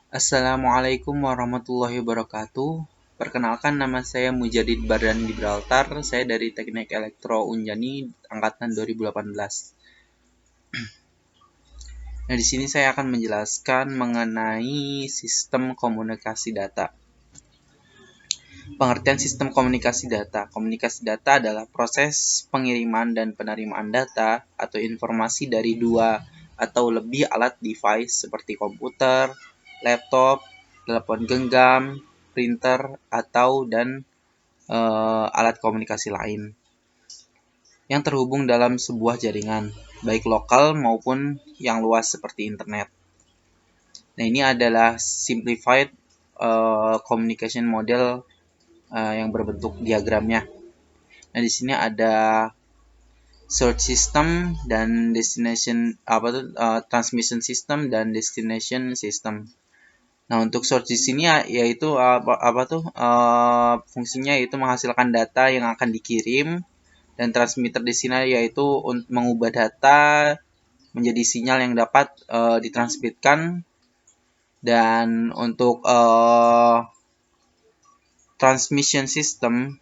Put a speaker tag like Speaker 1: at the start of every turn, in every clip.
Speaker 1: Assalamualaikum warahmatullahi wabarakatuh. Perkenalkan, nama saya Mujadid Bardan Gibraltar. Saya dari Teknik Elektro Unjani angkatan 2018. Nah, di sini saya akan menjelaskan mengenai sistem komunikasi data. Pengertian sistem komunikasi data. Komunikasi data adalah proses pengiriman dan penerimaan data atau informasi dari dua atau lebih alat device seperti komputer, laptop, telepon genggam, printer, atau alat komunikasi lain yang terhubung dalam sebuah jaringan, baik lokal maupun yang luas seperti internet. Nah, ini adalah simplified communication model yang berbentuk diagramnya. Nah, di sini ada search system dan transmission system dan destination system. Nah, untuk search di sini yaitu fungsinya yaitu menghasilkan data yang akan dikirim, dan transmitter di sini yaitu mengubah data menjadi sinyal yang dapat ditransmitkan. Dan untuk transmission system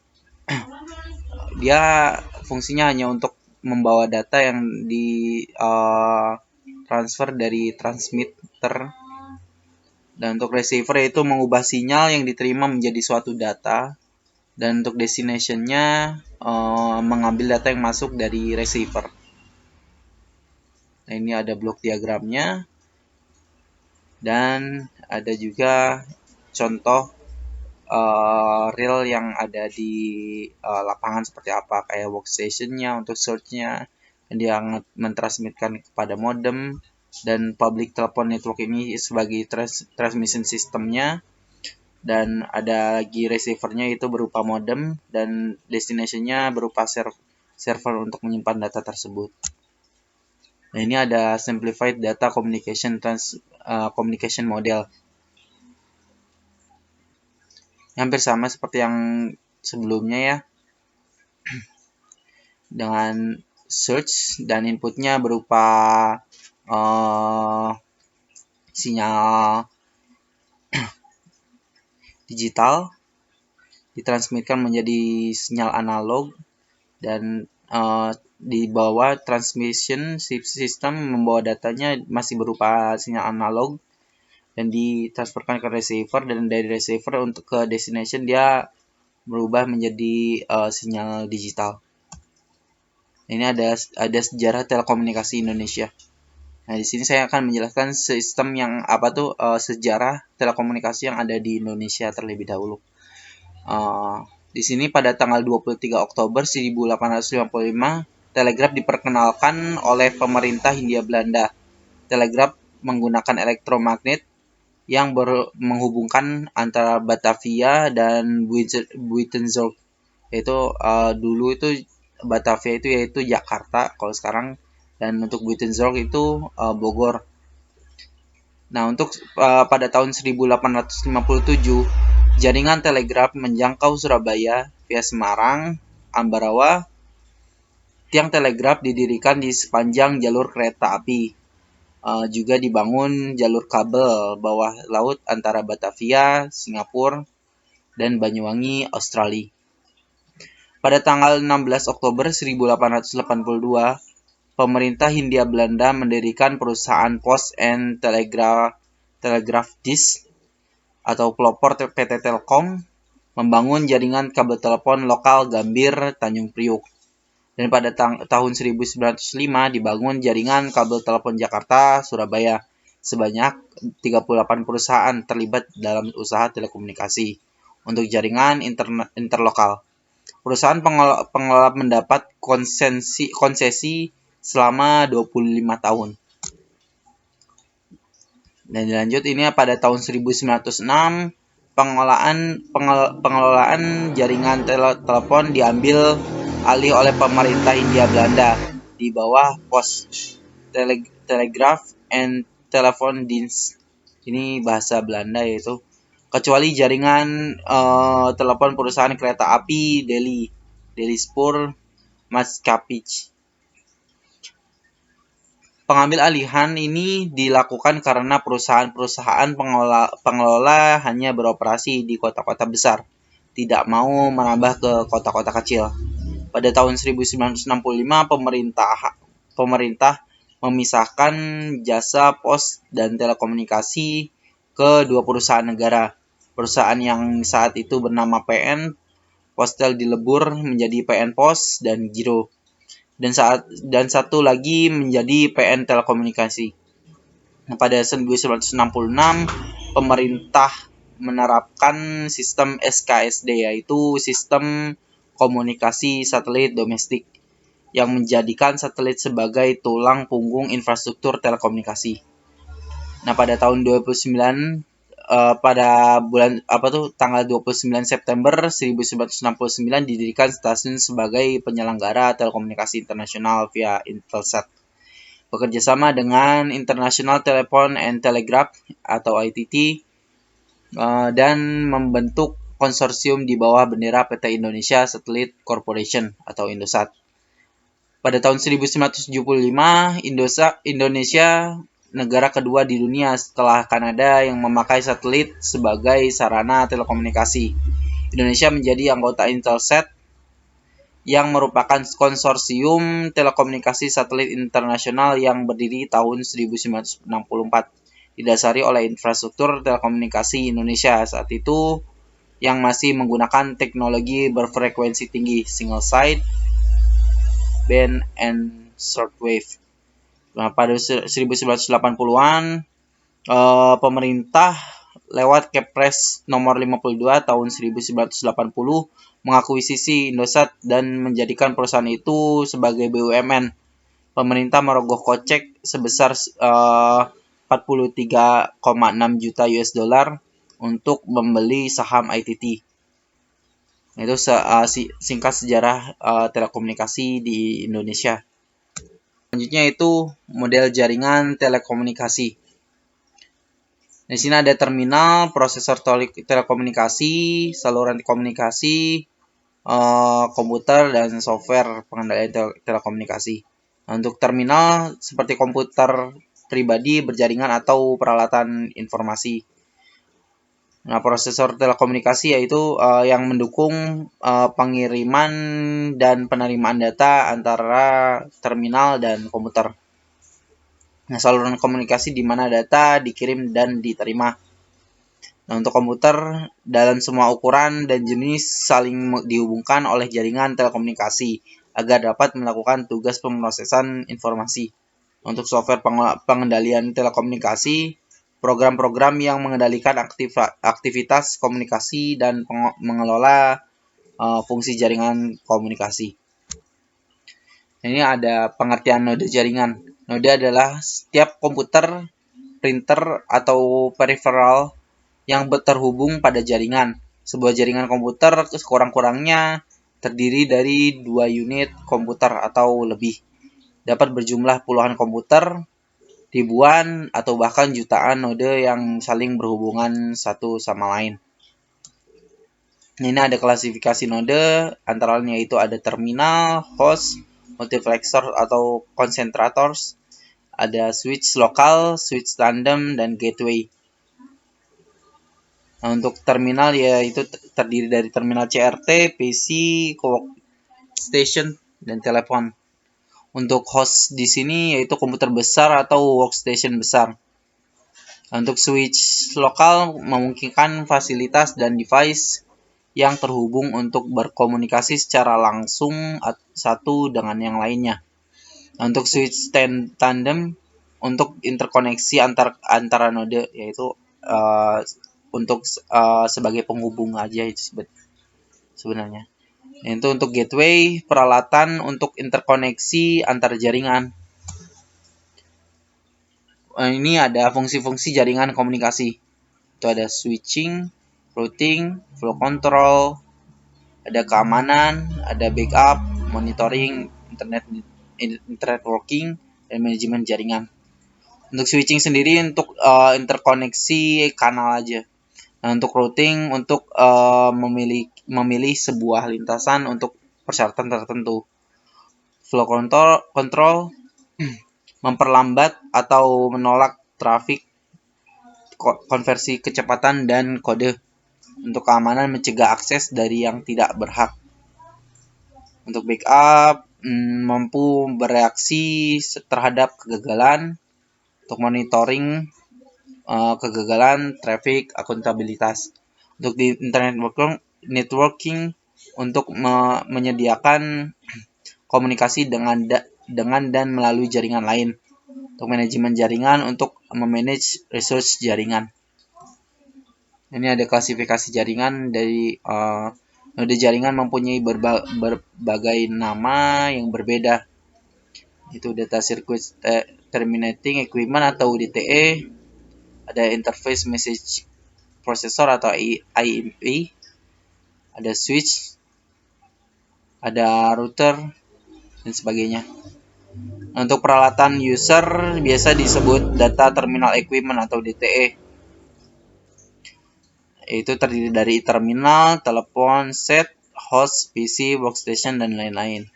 Speaker 1: dia fungsinya hanya untuk membawa data yang di transfer dari transmitter. Dan untuk receiver yaitu mengubah sinyal yang diterima menjadi suatu data. Dan untuk destination-nya mengambil data yang masuk dari receiver. Nah, ini ada blok diagramnya. Dan ada juga contoh real yang ada di lapangan seperti apa, kayak workstation-nya untuk search-nya, dan dia mentransmitkan kepada modem, dan public telephone network ini sebagai transmission system-nya, dan ada lagi receiver-nya itu berupa modem, dan destination-nya berupa server untuk menyimpan data tersebut. Nah, ini ada simplified data communication model. Hampir sama seperti yang sebelumnya ya, dengan search dan inputnya berupa sinyal digital ditransmitkan menjadi sinyal analog, dan di bawah transmission system membawa datanya masih berupa sinyal analog dan ditransferkan ke receiver, dan dari receiver untuk ke destination dia berubah menjadi sinyal digital. Ini ada sejarah telekomunikasi Indonesia. Nah, di sini saya akan menjelaskan sistem yang sejarah telekomunikasi yang ada di Indonesia terlebih dahulu. Di sini pada tanggal 23 Oktober 1855, telegraf diperkenalkan oleh pemerintah Hindia Belanda. Telegraf menggunakan elektromagnet yang menghubungkan antara Batavia dan Buitenzorg. Yaitu dulu itu Batavia itu yaitu Jakarta kalau sekarang, dan untuk Buitenzorg itu Bogor. Nah, untuk pada tahun 1857 jaringan telegraf menjangkau Surabaya via Semarang, Ambarawa. Tiang telegraf didirikan di sepanjang jalur kereta api. Juga dibangun jalur kabel bawah laut antara Batavia, Singapura, dan Banyuwangi, Australia. Pada tanggal 16 Oktober 1882, pemerintah Hindia Belanda mendirikan perusahaan Post and Telegraph Disk atau pelopor PT Telkom, membangun jaringan kabel telepon lokal Gambir, Tanjung Priuk. Dan pada tahun 1905 dibangun jaringan kabel telepon Jakarta, Surabaya. Sebanyak 38 perusahaan terlibat dalam usaha telekomunikasi untuk jaringan interlokal. Perusahaan pengelola mendapat konsesi selama 25 tahun. Dan dilanjut ini pada tahun 1906 pengelolaan jaringan telepon diambil alih oleh pemerintah Hindia Belanda di bawah Post Telegraph and Telephone Dienst. Ini bahasa Belanda yaitu, kecuali jaringan telepon perusahaan kereta api Delhi Spoor Maatschappij. Pengambil alihan ini dilakukan karena perusahaan-perusahaan pengelola hanya beroperasi di kota-kota besar, tidak mau menambah ke kota-kota kecil. Pada tahun 1965, pemerintah memisahkan jasa pos dan telekomunikasi ke dua perusahaan negara. Perusahaan yang saat itu bernama PN, Postel dilebur menjadi PN Pos dan Giro. Dan satu lagi menjadi PN Telekomunikasi. Pada 1966, pemerintah menerapkan sistem SKSD, yaitu sistem komunikasi satelit domestik, yang menjadikan satelit sebagai tulang punggung infrastruktur telekomunikasi. Nah, pada tahun 29 pada tanggal 29 September 1969 didirikan stasiun sebagai penyelenggara telekomunikasi internasional via Intelsat. Bekerjasama dengan International Telephone and Telegraph atau ITT dan membentuk konsorsium di bawah bendera PT Indonesia Satellite Corporation atau Indosat. Pada tahun 1975, Indonesia negara kedua di dunia setelah Kanada yang memakai satelit sebagai sarana telekomunikasi. Indonesia menjadi anggota Intelsat yang merupakan konsorsium telekomunikasi satelit internasional yang berdiri tahun 1964, didasari oleh infrastruktur telekomunikasi Indonesia saat itu yang masih menggunakan teknologi berfrekuensi tinggi, single side, band, and shortwave. Nah, pada 1980-an, pemerintah lewat Kepres nomor 52 tahun 1980 mengakuisisi Indosat dan menjadikan perusahaan itu sebagai BUMN. Pemerintah merogoh kocek sebesar 43,6 juta US dollar untuk membeli saham ITT. Itu singkat sejarah telekomunikasi di Indonesia. Selanjutnya itu model jaringan telekomunikasi. Di sini ada terminal, prosesor telekomunikasi, saluran komunikasi, komputer, dan software pengendalian telekomunikasi. Untuk terminal seperti komputer pribadi, berjaringan, atau peralatan informasi. Nah, prosesor telekomunikasi yaitu yang mendukung pengiriman dan penerimaan data antara terminal dan komputer. Nah, saluran komunikasi di mana data dikirim dan diterima. Nah, untuk komputer, dalam semua ukuran dan jenis saling dihubungkan oleh jaringan telekomunikasi agar dapat melakukan tugas pemrosesan informasi. Untuk software pengendalian telekomunikasi, program-program yang mengendalikan aktivitas komunikasi dan mengelola fungsi jaringan komunikasi. Ini ada pengertian node jaringan. Node adalah setiap komputer, printer, atau peripheral yang terhubung pada jaringan. Sebuah jaringan komputer sekurang-kurangnya terdiri dari 2 unit komputer atau lebih. Dapat berjumlah puluhan komputer, ribuan, atau bahkan jutaan node yang saling berhubungan satu sama lain. Ini ada klasifikasi node, antara lain yaitu ada terminal, host, multiplexer atau concentrators, ada switch lokal, switch tandem, dan gateway. Nah, untuk terminal yaitu terdiri dari terminal CRT, PC, workstation, dan telepon. Untuk host di sini yaitu komputer besar atau workstation besar. Untuk switch lokal memungkinkan fasilitas dan device yang terhubung untuk berkomunikasi secara langsung satu dengan yang lainnya. Untuk switch tandem untuk interkoneksi antara node yaitu untuk sebagai penghubung aja itu sebenarnya. Itu untuk gateway, peralatan untuk interkoneksi antar jaringan. Ini ada fungsi-fungsi jaringan komunikasi. Itu ada switching, routing, flow control, ada keamanan, ada backup, monitoring, internet working, dan manajemen jaringan. Untuk switching sendiri untuk interkoneksi kanal aja. Nah, untuk routing untuk memilih sebuah lintasan untuk persyaratan tertentu. Flow control memperlambat atau menolak trafik, konversi kecepatan, dan kode. Untuk keamanan, mencegah akses dari yang tidak berhak. Untuk backup, mampu bereaksi terhadap kegagalan. Untuk monitoring kegagalan, traffic, akuntabilitas. Untuk di internet networking untuk menyediakan komunikasi dengan dan melalui jaringan lain. Untuk manajemen jaringan, untuk memanage resource jaringan. Ini ada klasifikasi jaringan dari node jaringan mempunyai berbagai nama yang berbeda. Itu data circuit terminating equipment atau DTE, ada interface message processor atau IMP, ada switch, ada router, dan sebagainya. Untuk peralatan user biasa disebut data terminal equipment atau DTE. Itu terdiri dari terminal, telepon, set, host, PC, workstation, dan lain-lain.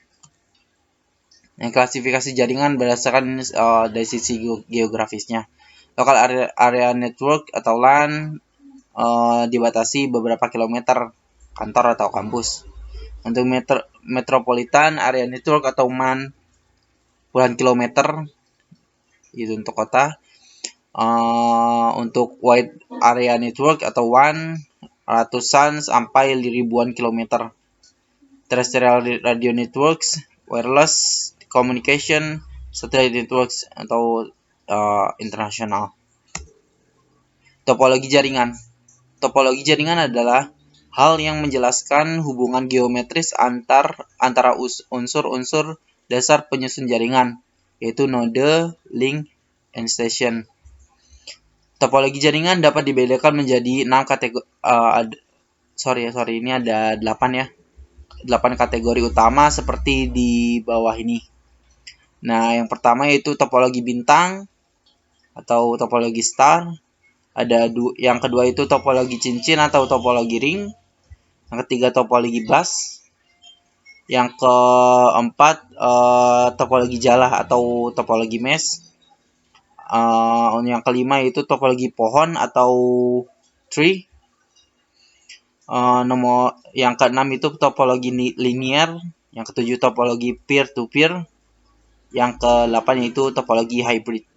Speaker 1: Yang klasifikasi jaringan berdasarkan dari sisi geografisnya. Local area network atau LAN dibatasi beberapa kilometer, kantor atau kampus. Untuk metropolitan area network atau MAN puluhan kilometer, itu untuk kota. Untuk wide area network atau WAN ratusan sampai ribuan kilometer. Terrestrial radio networks, wireless communication, satellite networks atau internasional. Topologi jaringan. Topologi jaringan adalah hal yang menjelaskan hubungan geometris antara unsur-unsur dasar penyusun jaringan, yaitu node, link, and station. Topologi jaringan dapat dibedakan menjadi 6 kategori. Ini ada 8 ya. 8 kategori utama seperti di bawah ini. Nah, yang pertama yaitu topologi bintang atau topologi star. Yang kedua itu topologi cincin atau topologi ring. Yang ketiga topologi bus. Yang keempat topologi jala atau topologi mesh. Yang kelima itu topologi pohon atau tree. Yang keenam itu topologi linear. Yang ketujuh topologi peer-to-peer. Yang ke-8 yaitu topologi hybrid.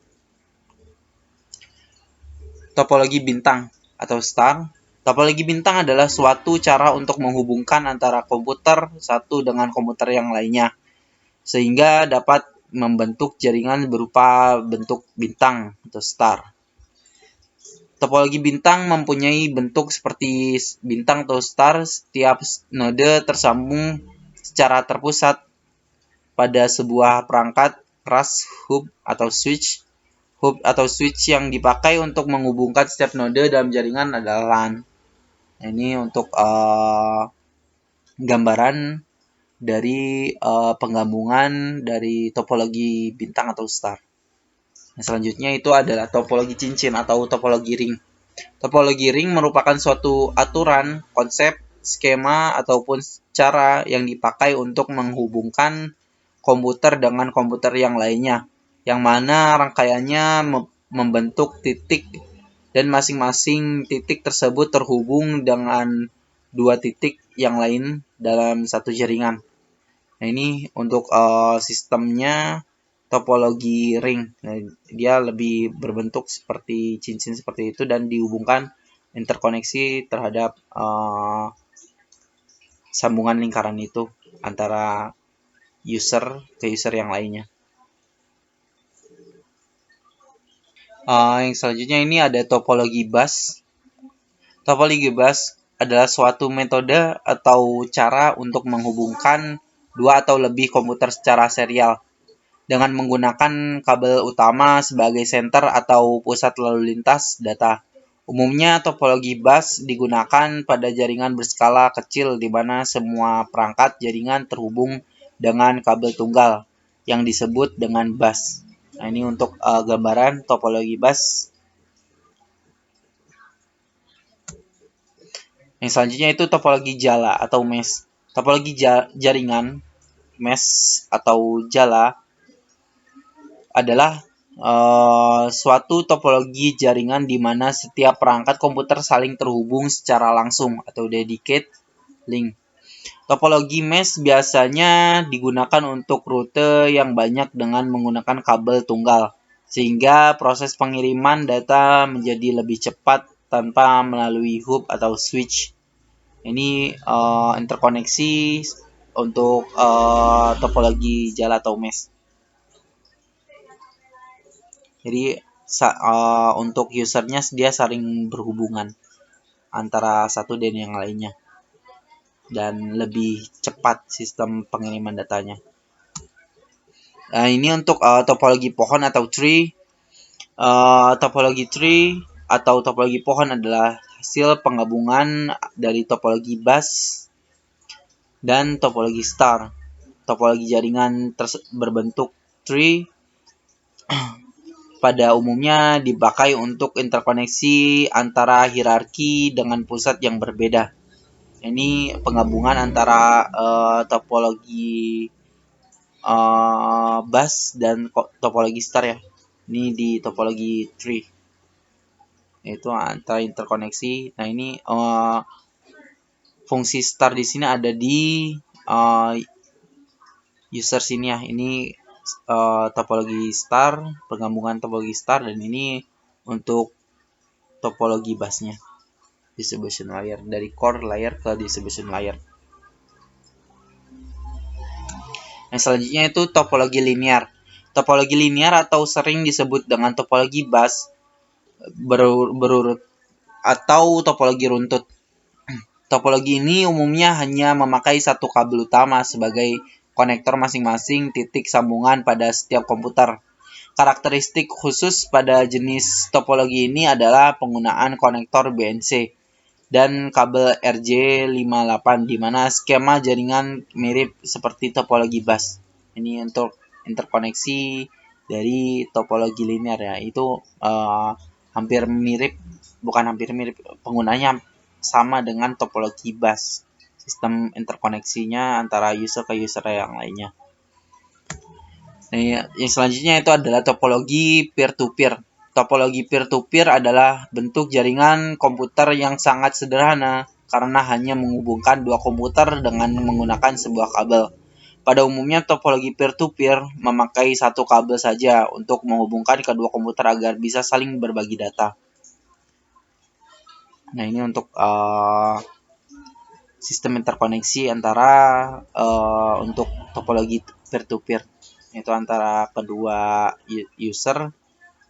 Speaker 1: Topologi bintang atau star. Topologi bintang adalah suatu cara untuk menghubungkan antara komputer satu dengan komputer yang lainnya, sehingga dapat membentuk jaringan berupa bentuk bintang atau star. Topologi bintang mempunyai bentuk seperti bintang atau star. Setiap node tersambung secara terpusat pada sebuah perangkat keras hub atau switch. Hub atau switch yang dipakai untuk menghubungkan setiap node dalam jaringan adalah LAN. Ini untuk gambaran dari penggabungan dari topologi bintang atau star. Nah, selanjutnya itu adalah topologi cincin atau topologi ring. Topologi ring merupakan suatu aturan, konsep, skema, ataupun cara yang dipakai untuk menghubungkan komputer dengan komputer yang lainnya, yang mana rangkaiannya membentuk titik dan masing-masing titik tersebut terhubung dengan dua titik yang lain dalam satu jaringan. Nah, ini untuk sistemnya topologi ring. Nah, dia lebih berbentuk seperti cincin seperti itu dan dihubungkan interkoneksi terhadap sambungan lingkaran itu antara user ke user yang lainnya. Yang selanjutnya ini ada topologi bus. Topologi bus adalah suatu metode atau cara untuk menghubungkan dua atau lebih komputer secara serial dengan menggunakan kabel utama sebagai senter atau pusat lalu lintas data. Umumnya topologi bus digunakan pada jaringan berskala kecil di mana semua perangkat jaringan terhubung dengan kabel tunggal yang disebut dengan bus. Nah, ini untuk gambaran topologi bus. Yang selanjutnya itu topologi jala atau mesh. Topologi jaringan mesh atau jala adalah suatu topologi jaringan di mana setiap perangkat komputer saling terhubung secara langsung atau dedicated link. Topologi mesh biasanya digunakan untuk rute yang banyak dengan menggunakan kabel tunggal, sehingga proses pengiriman data menjadi lebih cepat tanpa melalui hub atau switch. Ini interkoneksi untuk topologi jala atau mesh. Jadi untuk usernya dia saling berhubungan antara satu dan yang lainnya, dan lebih cepat sistem pengiriman datanya. Nah, ini untuk topologi pohon atau tree. Topologi tree atau topologi pohon adalah hasil penggabungan dari topologi bus dan topologi star. Topologi jaringan berbentuk tree pada umumnya dipakai untuk interkoneksi antara hierarki dengan pusat yang berbeda. Ini penggabungan antara topologi bus dan topologi star ya. Ini di topologi tree. Itu antara interkoneksi. Nah, ini fungsi star di sini ada di user sini ya. Ini topologi star, penggabungan topologi star, dan ini untuk topologi busnya, distribution layer, dari core layer ke distribution layer. Yang selanjutnya itu topologi linear. Topologi linear atau sering disebut dengan topologi bus berurut atau topologi runtut. Topologi ini umumnya hanya memakai satu kabel utama sebagai konektor masing-masing titik sambungan pada setiap komputer. Karakteristik khusus pada jenis topologi ini adalah penggunaan konektor BNC dan kabel RJ58, di mana skema jaringan mirip seperti topologi bus. Ini untuk interkoneksi dari topologi linear ya. Itu hampir mirip, bukan hampir mirip, penggunanya sama dengan topologi bus. Sistem interkoneksinya antara user ke user yang lainnya. Nah, yang selanjutnya itu adalah topologi peer-to-peer. Topologi peer-to-peer adalah bentuk jaringan komputer yang sangat sederhana karena hanya menghubungkan dua komputer dengan menggunakan sebuah kabel. Pada umumnya topologi peer-to-peer memakai satu kabel saja untuk menghubungkan kedua komputer agar bisa saling berbagi data. Nah, ini untuk sistem interkoneksi antara untuk topologi peer-to-peer, yaitu antara kedua user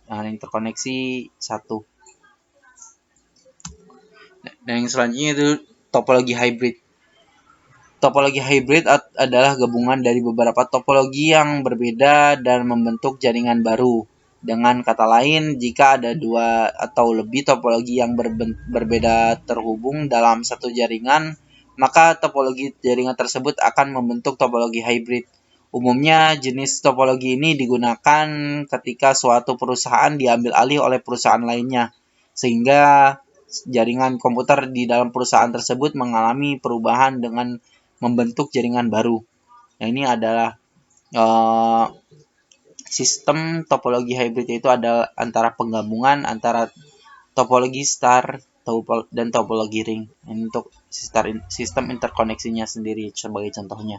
Speaker 1: yang interkoneksi satu. Dan yang selanjutnya itu topologi hybrid. Topologi hybrid adalah gabungan dari beberapa topologi yang berbeda dan membentuk jaringan baru. Dengan kata lain, jika ada dua atau lebih topologi yang berbeda terhubung dalam satu jaringan, maka topologi jaringan tersebut akan membentuk topologi hybrid. Umumnya, jenis topologi ini digunakan ketika suatu perusahaan diambil alih oleh perusahaan lainnya, sehingga jaringan komputer di dalam perusahaan tersebut mengalami perubahan dengan membentuk jaringan baru. Nah, ini adalah sistem topologi hybrid, itu adalah antara penggabungan antara topologi star dan topologi ring. Ini untuk sistem interkoneksinya sendiri sebagai contohnya.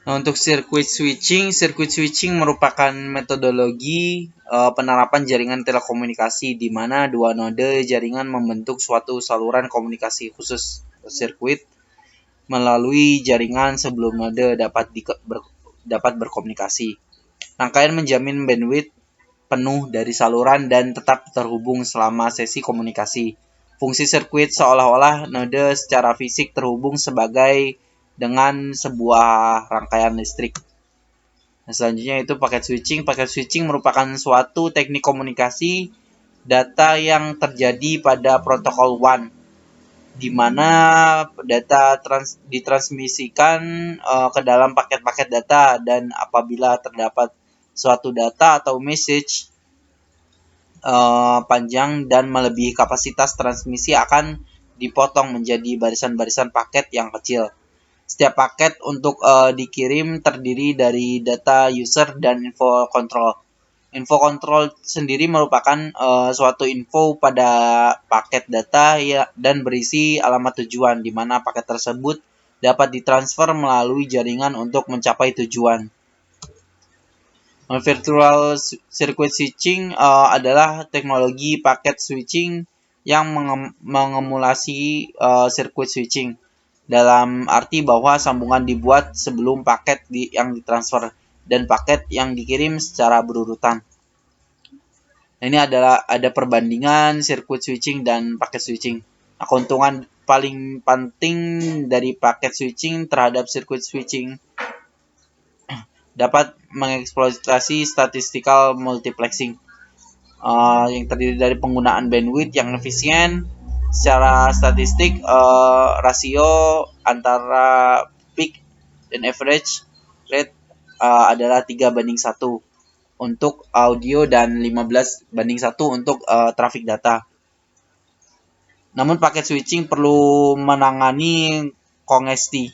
Speaker 1: Nah, untuk circuit switching merupakan metodologi penerapan jaringan telekomunikasi di mana dua node jaringan membentuk suatu saluran komunikasi khusus sirkuit melalui jaringan sebelum node dapat berkomunikasi. Rangkaian menjamin bandwidth penuh dari saluran dan tetap terhubung selama sesi komunikasi. Fungsi sirkuit seolah-olah node secara fisik terhubung sebagai dengan sebuah rangkaian listrik. Nah, selanjutnya itu paket switching. Paket switching merupakan suatu teknik komunikasi data yang terjadi pada protokol WAN, di mana data ditransmisikan ke dalam paket-paket data, dan apabila terdapat suatu data atau message panjang dan melebihi kapasitas transmisi akan dipotong menjadi barisan-barisan paket yang kecil. Setiap paket untuk dikirim terdiri dari data user dan info kontrol. Info kontrol sendiri merupakan suatu info pada paket data ya, dan berisi alamat tujuan, di mana paket tersebut dapat ditransfer melalui jaringan untuk mencapai tujuan. Virtual circuit switching adalah teknologi paket switching yang mengemulasi sirkuit switching, dalam arti bahwa sambungan dibuat sebelum paket yang ditransfer dan paket yang dikirim secara berurutan. Ini ada perbandingan sirkuit switching dan paket switching. Nah, keuntungan paling penting dari paket switching terhadap sirkuit switching dapat mengeksploitasi statistical multiplexing yang terdiri dari penggunaan bandwidth yang efisien. Secara statistik, rasio antara peak dan average rate adalah 3:1 untuk audio dan 15:1 untuk traffic data. Namun paket switching perlu menangani kongesti,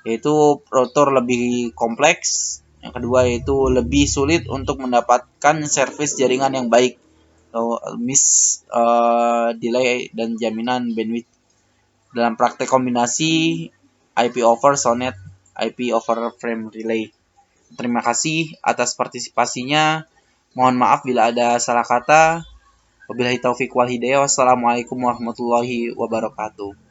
Speaker 1: yaitu rotor lebih kompleks. Yang kedua yaitu lebih sulit untuk mendapatkan service jaringan yang baik, delay dan jaminan bandwidth. Dalam praktek kombinasi IP over SONET, IP over frame relay. Terima kasih atas partisipasinya. Mohon maaf bila ada salah kata. Wabillahi taufiq wal hidayah. Wassalamualaikum warahmatullahi wabarakatuh.